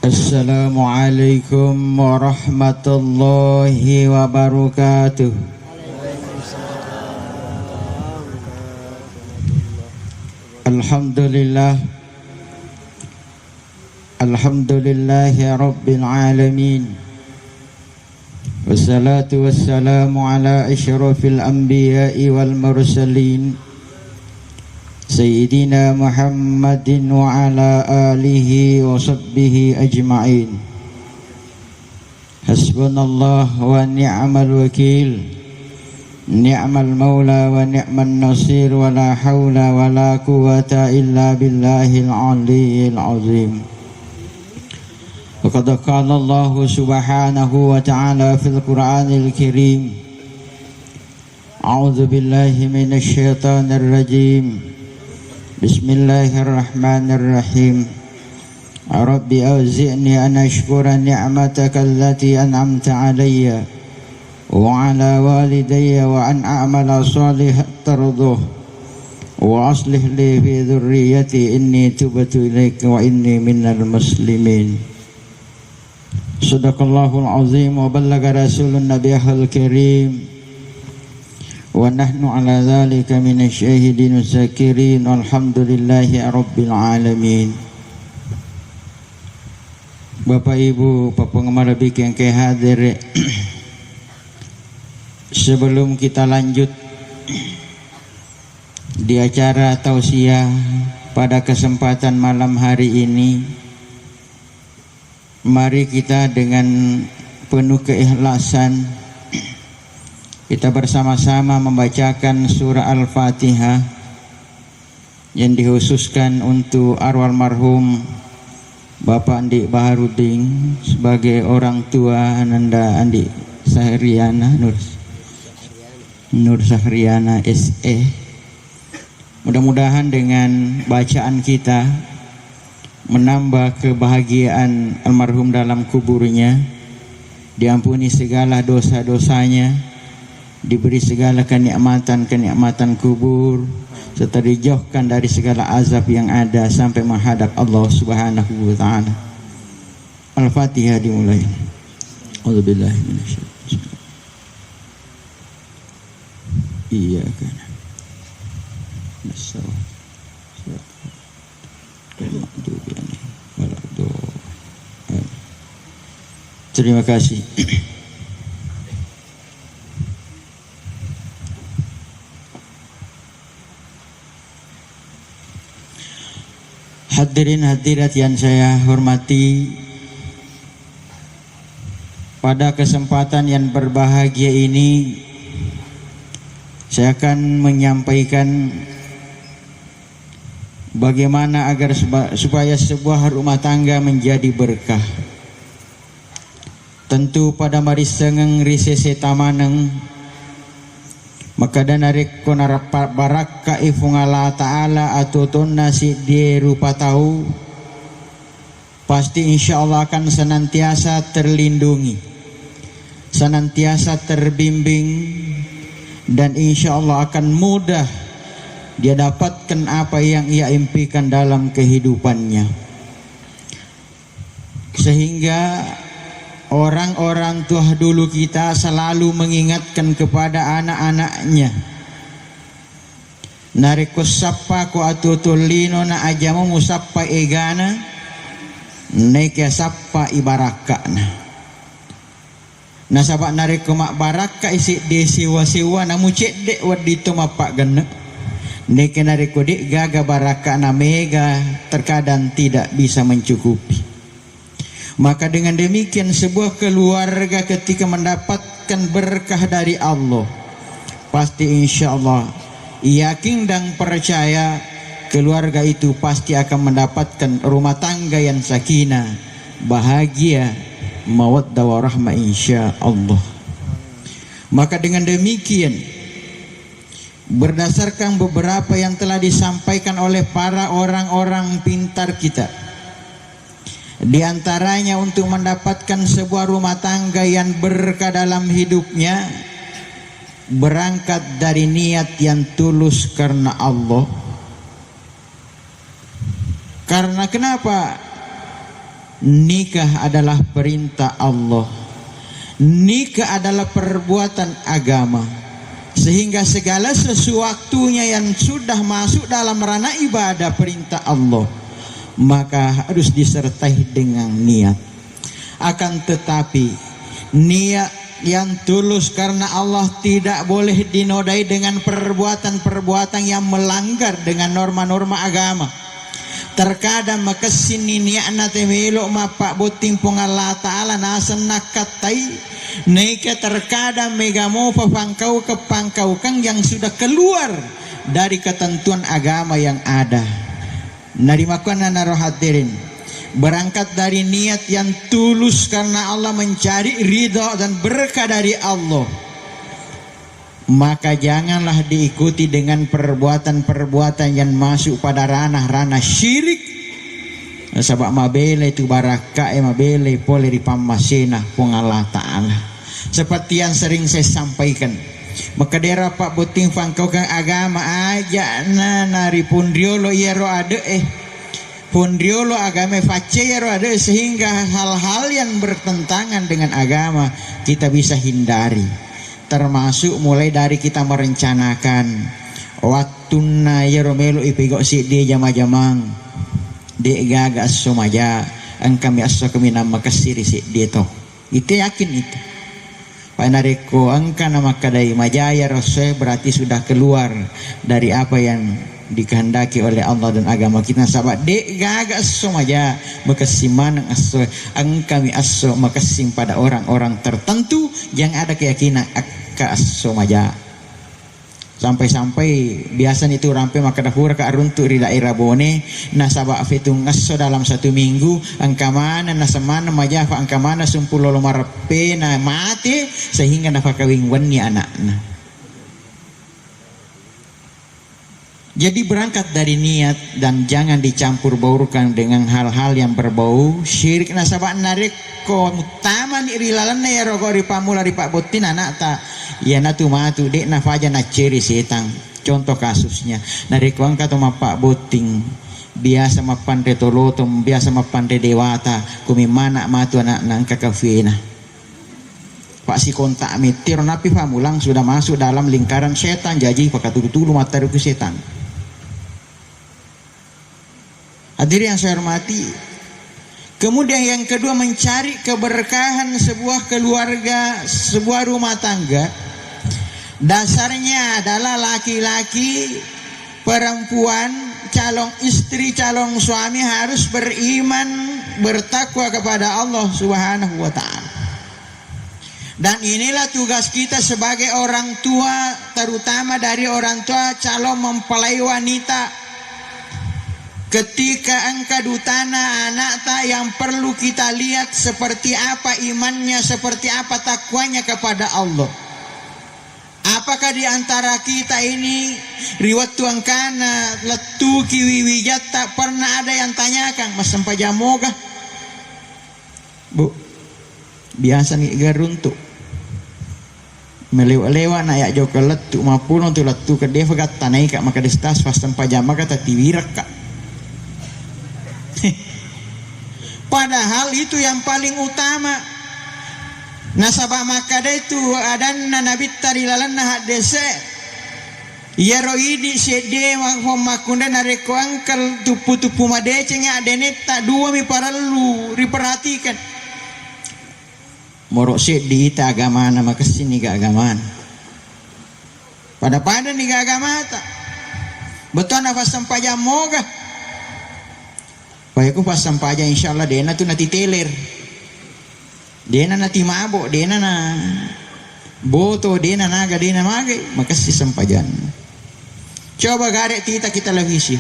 Assalamualaikum warahmatullahi wabarakatuh. Alhamdulillah, alhamdulillahi rabbil alamin. Wassalatu wassalamu ala asyrafil anbiya'i wal mursalin, Sayyidina Muhammadin wa ala alihi wa sahbihi ajma'in. Hasbunallah wa ni'mal wakil, ni'mal maula wa ni'man nasir, wa la hawla wa la quwata illa billahil aliyyil azim. Wa qad qala Allah subhanahu wa ta'ala fil Qur'anil Karim, A'udzu billahi minasy syaithanir rajim. Bismillahirrahmanirrahim. Rabbi auzi'ni an ashkura ni'mataka allati an'amta 'alayya wa 'ala walidayya wa an a'mala shalihan tardah wa aslih li fi dhurriyyati inni tubtu ilaika wa inni minal muslimin. Shadaqallahul azim wa ballaga rasulun nabiyul karim. Wa nahnu ala dzalika minasyahidin wasyakirin walhamdulillahi rabbil alamin. Bapak Ibu, Pak penggemar lebih yang hadir, sebelum kita lanjut di acara tausiah pada kesempatan malam hari ini, mari kita dengan penuh keikhlasan kita bersama-sama membacakan surah Al-Fatihah yang dikhususkan untuk arwah marhum Bapak Andi Baharudin sebagai orang tua Ananda Andi Sahriana Nur Sahriana SE. Mudah-mudahan dengan bacaan kita menambah kebahagiaan almarhum dalam kuburnya, diampuni segala dosa-dosanya, diberi segala kenikmatan kubur, serta dijauhkan dari segala azab yang ada sampai menghadap Allah Subhanahu wa ta'ala. Al-Fatihah dimulai. A'udzubillahi minasyaitonir rajim. Iyyaka nasta'in. Terima kasih. Hadirin hadirat yang saya hormati, pada kesempatan yang berbahagia ini saya akan menyampaikan bagaimana agar supaya sebuah rumah tangga menjadi berkah. Tentu pada mari sengeng risese tamaneng maka danarik konarap baraka ifungala ta'ala atutun nasi di rupa tahu pasti insya Allah akan senantiasa terlindungi, senantiasa terbimbing, dan insya Allah akan mudah dia dapatkan apa yang ia impikan dalam kehidupannya. Sehingga orang-orang tua dulu kita selalu mengingatkan kepada anak-anaknya, nariko sappa ko atutulino na ajamu musappa egana neke sappa ibarakana. Nasabak nariko mak baraka isi desi wasiwa namu cedek wadito mapak gana neke nariko dek gaga baraka na mega terkadang tidak bisa mencukupi. Maka dengan demikian sebuah keluarga ketika mendapatkan berkah dari Allah, pasti insya Allah yakin dan percaya keluarga itu pasti akan mendapatkan rumah tangga yang sakinah, bahagia, mawaddah warahmah insya Allah. Maka dengan demikian, berdasarkan beberapa yang telah disampaikan oleh para orang-orang pintar kita, di antaranya untuk mendapatkan sebuah rumah tangga yang berkah dalam hidupnya, berangkat dari niat yang tulus karena Allah. Karena kenapa? Nikah adalah perintah Allah. Nikah adalah perbuatan agama. Sehingga segala sesuatunya yang sudah masuk dalam ranah ibadah perintah Allah, maka harus disertai dengan niat. Akan tetapi niat yang tulus karena Allah tidak boleh dinodai dengan perbuatan-perbuatan yang melanggar dengan norma-norma agama. Terkadang makasini niatna temelo mapak boting pong Allah Ta'ala nasan nakatai neka terkadang megamo papangkau ke pangkau kang yang sudah keluar dari ketentuan agama yang ada. Narimakuan naro hadirin, berangkat dari niat yang tulus karena Allah, mencari ridha dan berkah dari Allah, maka janganlah diikuti dengan perbuatan-perbuatan yang masuk pada ranah-ranah syirik. Sebab mabele itu baraka mabele pole di pamasena pung Allah Ta'ala. Seperti yang sering saya sampaikan, maka dera pak boting pangkau kang agama aja na nari pundriolo yero ade pundriolo agama face yero ade, sehingga hal-hal yang bertentangan dengan agama kita bisa hindari. Termasuk mulai dari kita merencanakan waktu na yeromelo ipigok si dia jama-jamang dia gaga somaja ang kami aso kami nama kasiri si dia to itu yakin itu panareko angka nama kadai majaya roswe berarti sudah keluar dari apa yang dikehendaki oleh Allah dan agama kita. Sahabat dek gaga somaja makasiman aso ang kami aso makasim pada orang-orang tertentu yang ada keyakinan ke somaja. Sampai-sampai biasa itu rampe maka dahur ke aruntu di daerah bone nasabak fitung ngaso dalam satu minggu angka mana nasamana majafa angka mana sumpulo lomarpe na mati sehingga nafakawing wani anakna. Jadi berangkat dari niat dan jangan dicampur baurkan dengan hal-hal yang berbau syirik. Nasabak narik ko utama ni rilalan na yaro ko ripamula ripak botin anak ta ya natu matu dek nafaja na ciri setang. Contoh kasusnya narik ko angka to mapak boting biasa mapande tolotom biasa mapande dewata kumimana matu anak nang kakafina. Pak si kontak mitir napi pamulang sudah masuk dalam lingkaran setan jadi pakatulu-tulu materi ke setan. Hadirin yang saya hormati, kemudian yang kedua mencari keberkahan sebuah keluarga, sebuah rumah tangga. Dasarnya adalah laki-laki, perempuan, calon istri, calon suami harus beriman, bertakwa kepada Allah Subhanahu wa Ta'ala. Dan inilah tugas kita sebagai orang tua, terutama dari orang tua calon mempelai wanita. Ketika engkau dutana anak tak yang perlu kita lihat seperti apa imannya, seperti apa takwanya kepada Allah. Apakah di antara kita ini riwat tuang kana letu kiwiwijat tak pernah ada yang tanyakan mas sampai jamogah bu biasa nih garuntuk melewa-lewa na ya jauh ke letu maupun untuk letu ke dia fagat tanai kak maka destas pas sampai jama kata tiwirak kak. Padahal itu yang paling utama. Nasabah makada itu adanna nabi tarilalan hadese. Yaroidi sede makunda nareko angkal tupu-tupu madecenya adeneta dua mi paralu diperhatikan. Morok sedi ita agama nama kesini ga agamaan. Pada nih ga agama ta. Betul nafas sampaya moga. Baikku pas sampai aja insyaallah dena tuh nanti teler. Dena nanti mabok, dena na boto, dena naga, dena magai, makasih sampajan. Coba garek kita televisi.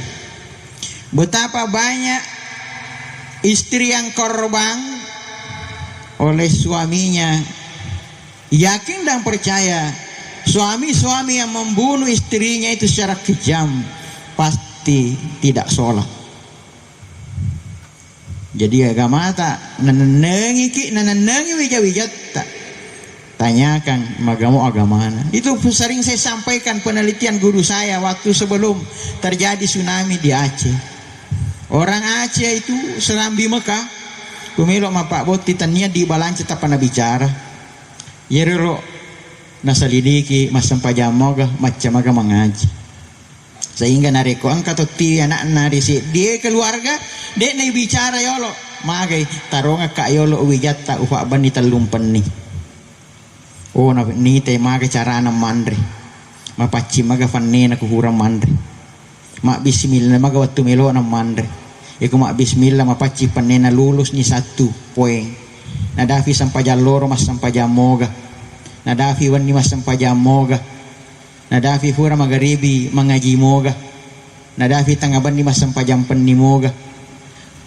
Betapa banyak istri yang korban oleh suaminya. Yakin dan percaya suami-suami yang membunuh istrinya itu secara kejam pasti tidak sholat. Jadi agama tak nanenengi ki nanenengi wija-wija tak tanyakan magamu agama mana. Itu sering saya sampaikan penelitian guru saya waktu sebelum terjadi tsunami di Aceh. Orang Aceh itu serambi Mekah kumelo mapak boti tania di balanca tapana bicara yerero nasalidiki masam pajamoga macam mengaji sehingga nareko angkat ti anak nari si dia keluarga dek nai bicara yolo magai taronga ka yolo wijata ufa bani talumpen ni oh ni te magai carana mandri mapaci maga fanne na kuhura mandri mak bismillah maga waktu melo na mandri iku mak bismillah mapaci panena lulus ni 1 poin nadafi sampai jaloro mas sampai jamoga nadafi wani mas sampai jamoga nadafi fura magaribi mengaji moga nadafi tangaban ni mas sampai jam penni moga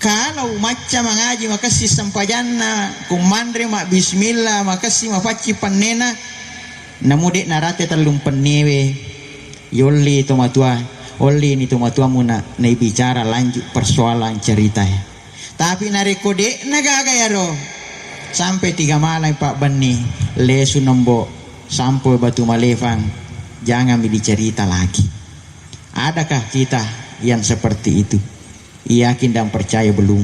kalau macam mengaji maka si sampajanna kumandre mak bismillah maka si mapaci panena namudek narate talumpen newe yolli to matua olli ni to matua muna nai bicara lanjut persoalan cerita ya tapi nareko dek nagaga ya ro sampai 3 malam Pak Bani lesu nombo sampai batu malefang jangan dicerita lagi. Adakah kita yang seperti itu? Yakin dan percaya belum?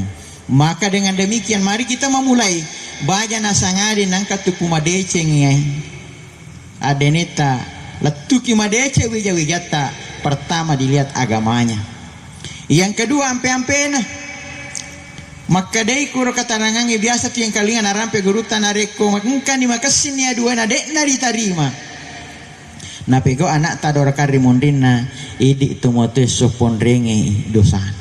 Maka dengan demikian mari kita memulai baja nasangadi nangkat tuku madeceng adeneta letuki madece wija-wijata pertama dilihat agamanya yang kedua ampe-ampena maka dai kuro katarangannya biasa tiang kalingan arampe gurutan nareko maka ni makasin ya dua nadek na ditarima na pego anak tador kari mondina idi tumote sopon renge dosan.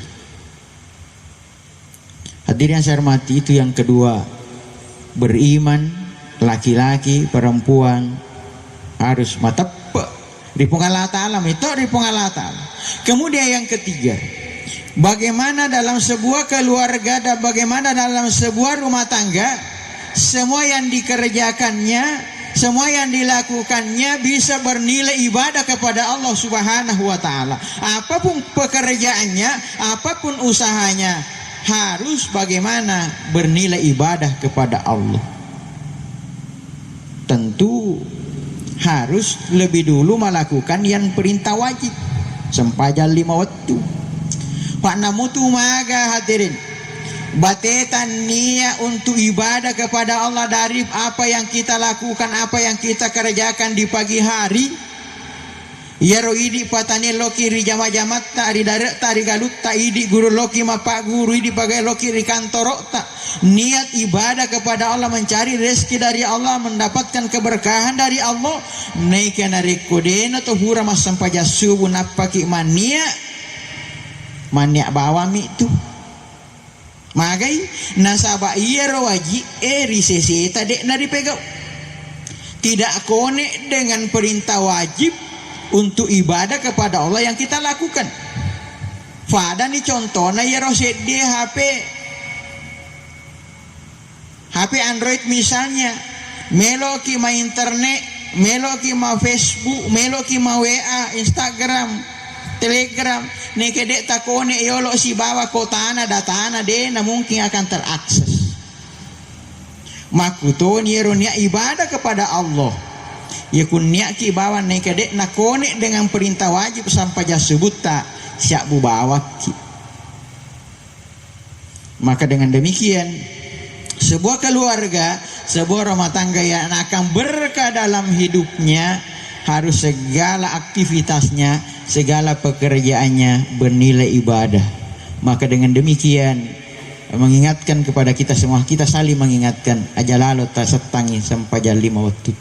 Hadirin yang saya hormati, itu yang kedua, beriman laki-laki perempuan harus matapa ripung Allah Ta'ala itu ripung Allah Ta'ala. Kemudian yang ketiga, bagaimana dalam sebuah keluarga dan bagaimana dalam sebuah rumah tangga semua yang dikerjakannya, semua yang dilakukannya bisa bernilai ibadah kepada Allah Subhanahu wa Ta'ala. Apapun pekerjaannya, apapun usahanya, harus bagaimana bernilai ibadah kepada Allah. Tentu harus lebih dulu melakukan yang perintah wajib sempajal 5 waktu. Pak namutu maga hadirin batetan niat untuk ibadah kepada Allah dari apa yang kita lakukan, apa yang kita kerjakan di pagi hari. Ya roidi patani loki ri jama-jamat ta ri darek ta ri galut ta idi guru loki mapak guru idi pagai loki ri kantorok ta. Niat ibadah kepada Allah, mencari rezeki dari Allah, mendapatkan keberkahan dari Allah. Naikkan dari kodena to hura mas sampai jasubu napaki mania bawa mi tu magai nasaba iya rawaji risesi tadi nari pegau tidak konek dengan perintah wajib untuk ibadah kepada Allah yang kita lakukan. Fada nih contohnya ya roset dia HP Android misalnya, meloki ma internet, meloki ma Facebook, meloki ma WA, Instagram, Telegram, nih kedek takone yolo si bawa kotana datana deh, na mungkin akan terakses. Makuto nironya ibadah kepada Allah. Ya kunya ki bawa nih kedek nakone dengan perintah wajib sampai jasubut tak siap bawa ki. Maka dengan demikian sebuah keluarga, sebuah rumah tangga yang akan berkah dalam hidupnya harus segala aktivitasnya, segala pekerjaannya bernilai ibadah. Maka dengan demikian mengingatkan kepada kita semua, kita saling mengingatkan aja lalu tak setangi sampai jam 5 waktu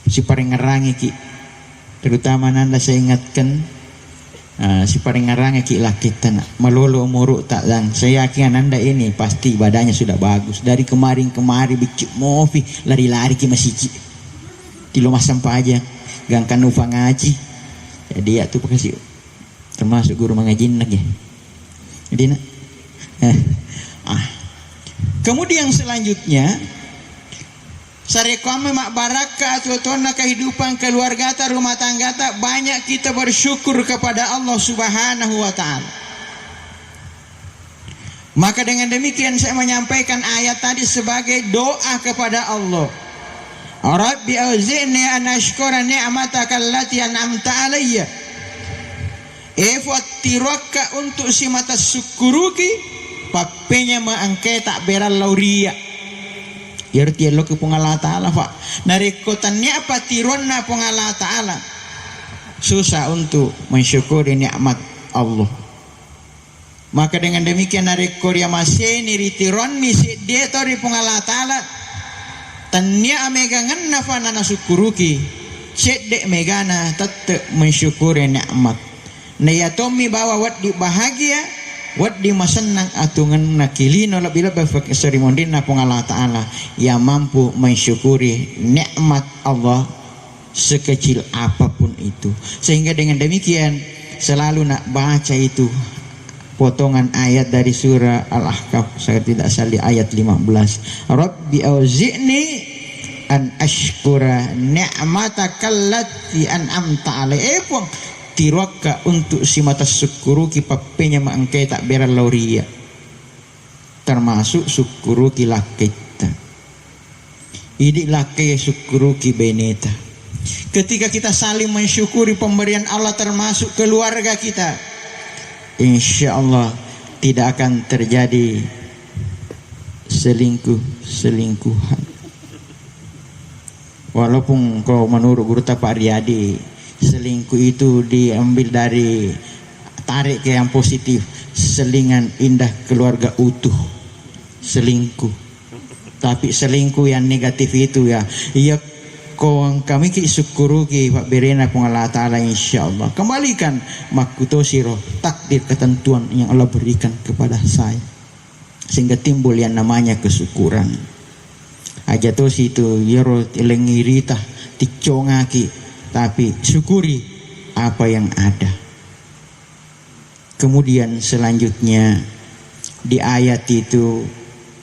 si paling ngerangi ki, terutama nanda saya ingatkan si paling ngerangi ki laki tanah melulu umuruk tak, dan saya yakin nanda ini pasti badannya sudah bagus dari kemarin bicik mofi lari-lari ki masih tilo mas sampah aja gangkan ufa ngaji ya dia tuh kasih termasuk guru mengaji nak ya jadi nak kemudian selanjutnya sarekame mak baraka atau kehidupan keluarga ta rumah tangga ta banyak kita bersyukur kepada Allah Subhanahu wa Ta'ala. Maka dengan demikian saya menyampaikan ayat tadi sebagai doa kepada Allah. Rabbi auzi'ni an ashkura ni'mataka allati an'amta alayya. Tiraka untuk si mata syukuruki papenya maangke tak beral lauria yarti Allah ke pengala ta'ala fa narikotannya apa tironna pengala ta'ala susah untuk mensyukuri nikmat Allah. Maka dengan demikian narikor ya masih niritiron misi dia tori pengala ta'ala tanya amegangan nafana nasukuruki cedek megana tetap mensyukuri nikmat na yatomi bawa wat di bahagia wat di masenang atungan nakilino labila bafak serimondin na pengala ta'ala yang mampu mensyukuri nikmat Allah sekecil apapun itu. Sehingga dengan demikian selalu nak baca itu potongan ayat dari surah Al-Ahqaf, saya tidak salah ayat 15, Rabbi auzi'ni an ashkura ni'matakallati an'amta alaihi tiraka untuk si mata syukuru ki papenya maangkai tak beral lauria termasuk syukuru ki lakita ini lakai syukuru ki beneta. Ketika kita saling mensyukuri pemberian Allah termasuk keluarga kita, insya Allah tidak akan terjadi selingkuhan. Walaupun kalau menurut guru Pak Riyadi selingkuh itu diambil dari tarik ke yang positif, selingan indah keluarga utuh selingkuh. Tapi selingkuh yang negatif itu ya kami ki syukuru ki Pak Berena pengala ta'ala insyaallah kembalikan makutosiro takdir ketentuan yang Allah berikan kepada saya sehingga timbul yang namanya kesyukuran aja tuh situ yero lengirita ticongaki tapi syukuri apa yang ada. Kemudian selanjutnya di ayat itu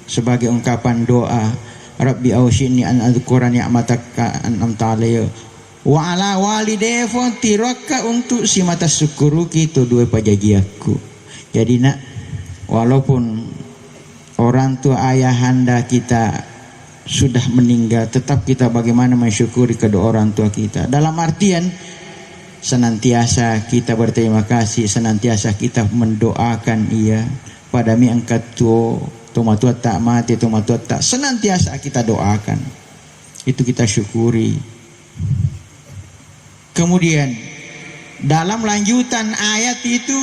sebagai ungkapan doa Rabbi aushini an adzkura ni'mataka an'amta alayya wa ala walidayya tiraka untuk si mata syukuru itu dua pajajiaku. Jadi nak walaupun orang tua ayahanda kita sudah meninggal tetap kita bagaimana mensyukuri kedua orang tua kita dalam artian senantiasa kita berterima kasih, senantiasa kita mendoakan ia pada mi angkat tuo tomatua tak mati tomatua tak senantiasa kita doakan itu kita syukuri. Kemudian dalam lanjutan ayat itu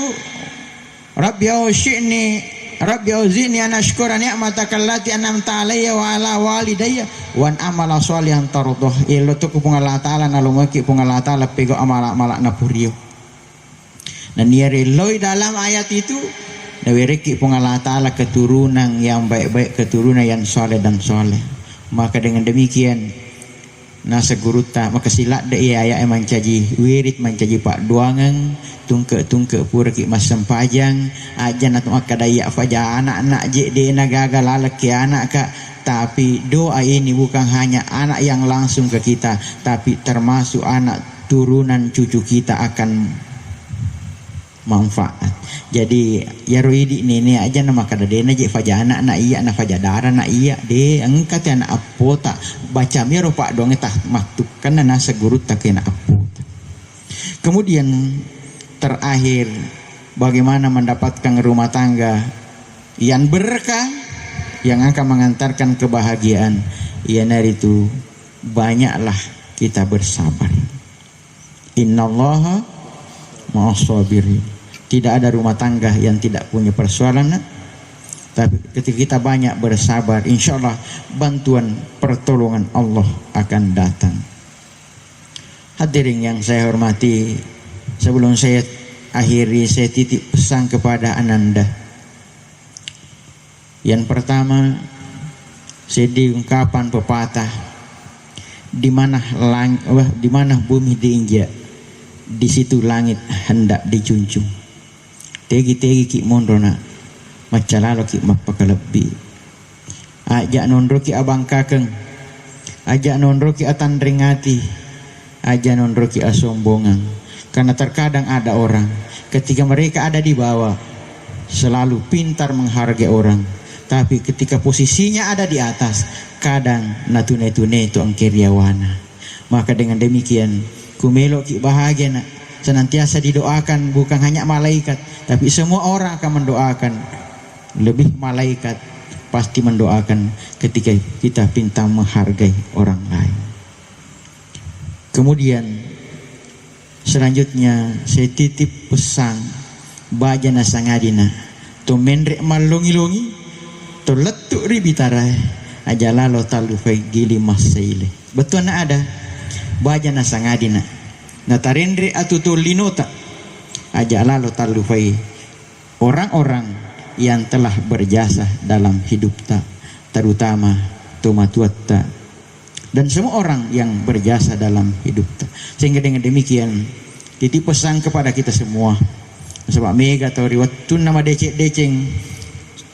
Rabbi auzi'ni an ashkura ni'mataka allati an'amta alayya wa ala walidayya wa an amala sholihan tardah ilo tu pungala ta'ala nalumaki pungala ta'ala pego amala na purio. Dan niareloi dalam ayat itu nawereki pungala ta'ala keturunan yang baik-baik, keturunan yang soleh dan soleh. Maka dengan demikian nasa guruta maka silat de iya emang caji wirid mancaji pak duangan tungke pura ki masam pajang ajan atau akadaya faja anak-anak je de nagaga lalaki anak kak. Tapi doa ini bukan hanya anak yang langsung ke kita tapi termasuk anak turunan cucu kita akan manfaat. Jadi ya roidi nene aja nama kada dena je faja anak na iya na faja dara na iya de angkat anak apota baca miro pak dong tah maktukan na seguru tak kena apota. Kemudian terakhir bagaimana mendapatkan rumah tangga yang berkah yang akan mengantarkan kebahagiaan. Ya dari itu banyaklah kita bersabar. Innallaha ma'as sabirin. Tidak ada rumah tangga yang tidak punya persoalan. Tapi ketika kita banyak bersabar, insya Allah bantuan pertolongan Allah akan datang. Hadirin yang saya hormati, sebelum saya akhiri, saya titip pesan kepada Ananda. Yang pertama, saya diungkapan pepatah, di mana bumi diinjak, di situ langit hendak dijunjung. Tegi ki mondona macalalo ki mapakalebi ajak nondro ki abang kakeng ajak nondro ki atandringati ajak nondro ki asombongan. Karena terkadang ada orang ketika mereka ada di bawah selalu pintar menghargai orang, tapi ketika posisinya ada di atas kadang natune-tune itu angkiriawana. Maka dengan demikian kumelo ki bahagia nak senantiasa didoakan, bukan hanya malaikat, tapi semua orang akan mendoakan. Lebih malaikat pasti mendoakan ketika kita pinta menghargai orang lain. Kemudian selanjutnya saya titip pesan bajana sangadina to menrek malongi-longi to letuk ribitara aja lalo talu fai gili masaile. Betul na ada bajana sangadina na tarendre atutu linota aja lalo talu fai orang-orang yang telah berjasa dalam hidup ta, terutama tumatuatta dan semua orang yang berjasa dalam hidup ta. Sehingga dengan demikian titip pesan kepada kita semua, sebab mega atau riwayat nama deceng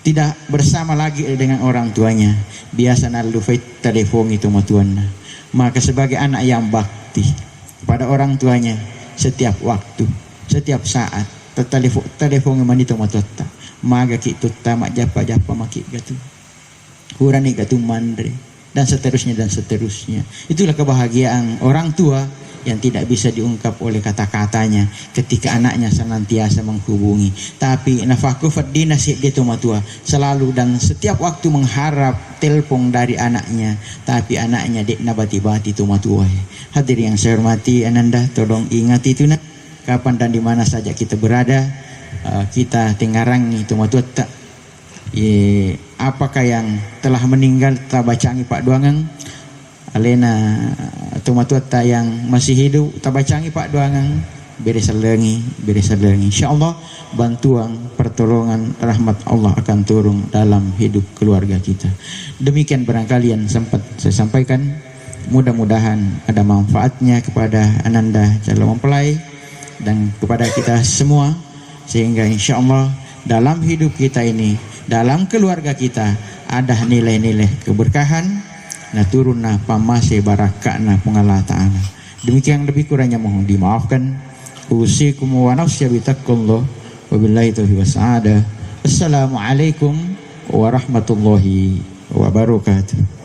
tidak bersama lagi dengan orang tuanya, biasa nalu fait telepon itu matuanna. Maka sebagai anak yang bakti pada orang tuanya setiap waktu, setiap saat telepon manito matuatta maga kitu tamak japa maki gatu kurani gatu mandre dan seterusnya. Itulah kebahagiaan orang tua yang tidak bisa diungkap oleh kata-katanya ketika anaknya senantiasa menghubungi. Tapi nafaku fadina si dia tua selalu dan setiap waktu mengharap telepon dari anaknya, tapi anaknya dek nabati-bati tua. Hadir yang saya hormati ananda, tolong ingat itu nak, kapan dan di mana saja kita berada. Kita tengarangi tumatuatta apakah yang telah meninggal tabacangi Pak Duangang alena tumatuatta yang masih hidup tabacangi Pak Duangang beri selengi insyaallah bantuan pertolongan rahmat Allah akan turun dalam hidup keluarga kita. Demikian barangkali yang sempat saya sampaikan, mudah-mudahan ada manfaatnya kepada ananda calon mempelai dan kepada kita semua, sehingga insya Allah dalam hidup kita ini, dalam keluarga kita ada nilai-nilai keberkahan na turun na pamase baraka na pengala ta'ala. Demikian lebih kurangnya mohon dimaafkan. Usikum wa nafsi bitaqullah wa billahi taufiq wassaada. Assalamualaikum warahmatullahi wabarakatuh.